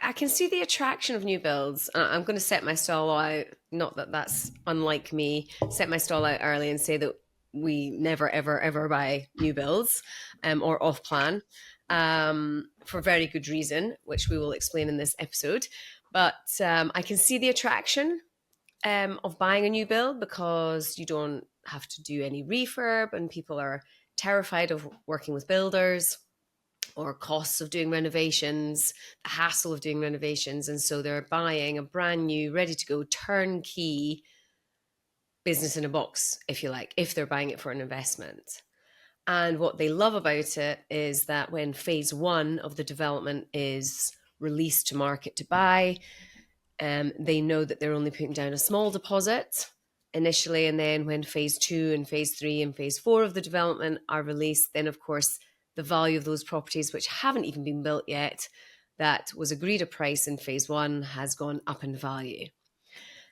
I can see the attraction of new builds. I'm going to set my stall out, not that that's unlike me, set my stall out early and say that we never, ever, ever buy new builds or off plan for very good reason, which we will explain in this episode. But I can see the attraction of buying a new build because you don't have to do any refurb and people are terrified of working with builders or costs of doing renovations, the hassle of doing renovations. And so they're buying a brand new, ready to go, turnkey business in a box, if you like, if they're buying it for an investment. And what they love about it is that when phase one of the development is released to market to buy, they know that they're only putting down a small deposit initially. And then when phase two and phase three and phase four of the development are released, then of course, the value of those properties, which haven't even been built yet, that was agreed a price in phase one, has gone up in value.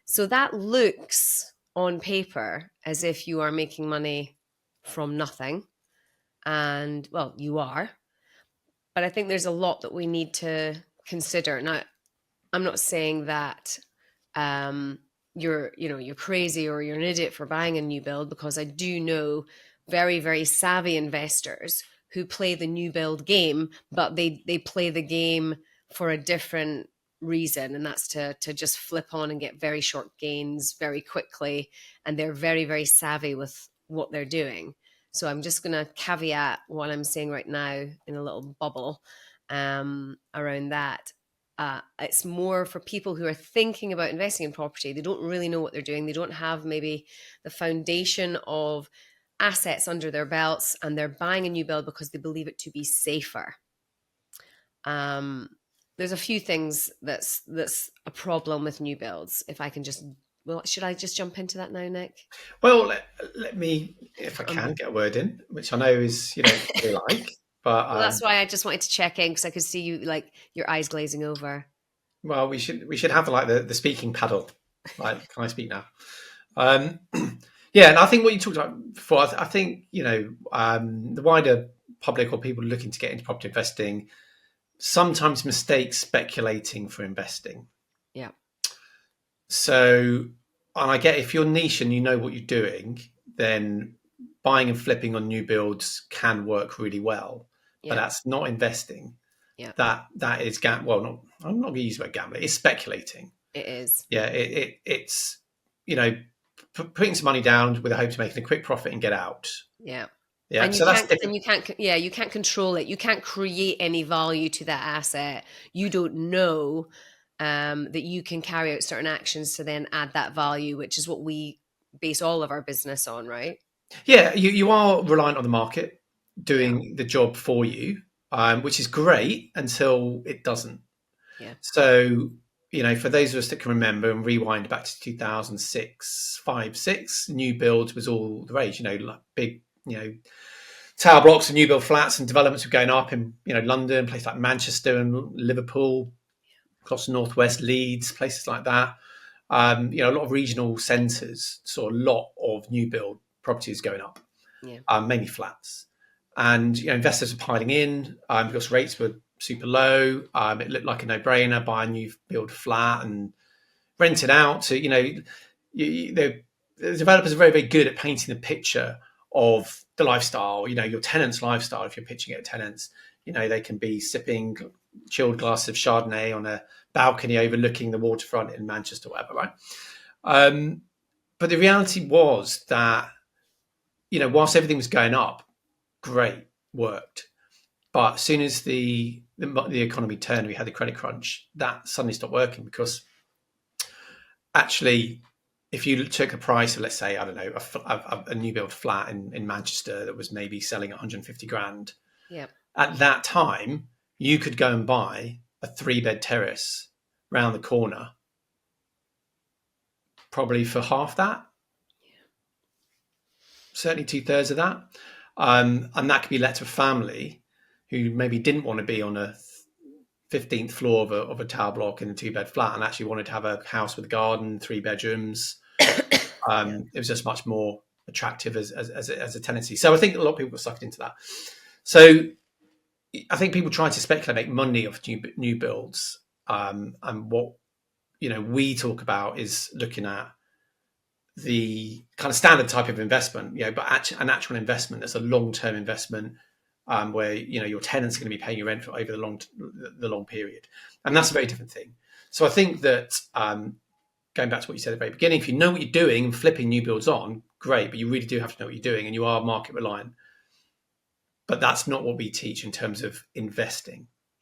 So that looks on paper as if you are making money from nothing. And well, you are. But I think there's a lot that we need to consider. Now, I'm not saying that you're crazy or you're an idiot for buying a new build, because I do know very, very savvy investors who play the new build game, but they play the game for a different reason, and that's to just flip on and get very short gains very quickly, and they're very, very savvy with what they're doing. So I'm just going to caveat what I'm saying right now in a little bubble around that. It's more for people who are thinking about investing in property. They don't really know what they're doing. They don't have maybe the foundation of assets under their belts, and they're buying a new build because they believe it to be safer. There's a few things that's a problem with new builds. If I can just, well, should I just jump into that now, Nick? Well, let me, if I can, get a word in, which I know is, you like, but well, that's why I just wanted to check in, because I could see you, like, your eyes glazing over. Well, we should have like the speaking paddle. Like, can I speak now? Yeah, and I think what you talked about before, I think the wider public or people looking to get into property investing sometimes mistake speculating for investing. Yeah. So, and I get, if you're niche and you know what you're doing, then buying and flipping on new builds can work really well. Yeah. But that's not investing. Yeah. That is well, not, I'm not going to use the word gambling. It's speculating. It is. Yeah, it's putting some money down with a hope to making a quick profit and get out. Yeah. Yeah. And so that's different. And you can't control it. You can't create any value to that asset. You don't know that you can carry out certain actions to then add that value, which is what we base all of our business on, right? Yeah, you are reliant on the market doing the job for you, which is great until it doesn't. Yeah. So, for those of us that can remember and rewind back to 2006, 6, new builds was all the rage, like big, tower blocks and new build flats and developments were going up in, London, places like Manchester and Liverpool, across the Northwest, Leeds, places like that. A lot of regional centres saw a lot of new build properties going up, mainly flats. And, investors were piling in because rates were super low. It looked like a no-brainer, buy a new build flat and rent it out to, the developers are very, very good at painting the picture of the lifestyle, your tenants' lifestyle. If you're pitching it at tenants, they can be sipping chilled glass of Chardonnay on a balcony overlooking the waterfront in Manchester, whatever, right? But the reality was that, whilst everything was going up, great, worked. But as soon as the economy turned, we had the credit crunch, that suddenly stopped working, because actually, if you took a price of, let's say, I don't know, a new build flat in Manchester that was maybe selling 150 grand, at that time, you could go and buy a 3-bed terrace round the corner, probably for half that, certainly 2/3 of that. And that could be let to a family who maybe didn't want to be on a 15th floor of a tower block in a 2-bed flat and actually wanted to have a house with a garden, 3 bedrooms. It was just much more attractive as a tenancy. So I think a lot of people were sucked into that. So I think people try to speculate, make money off new builds. And what we talk about is looking at the kind of standard type of investment, but an actual investment that's a long-term investment, where your tenants are going to be paying you rent for over the long period, and that's a very different thing. So I think that going back to what you said at the very beginning, if you know what you're doing and flipping new builds on, great, but you really do have to know what you're doing, and you are market reliant. But that's not what we teach in terms of investing.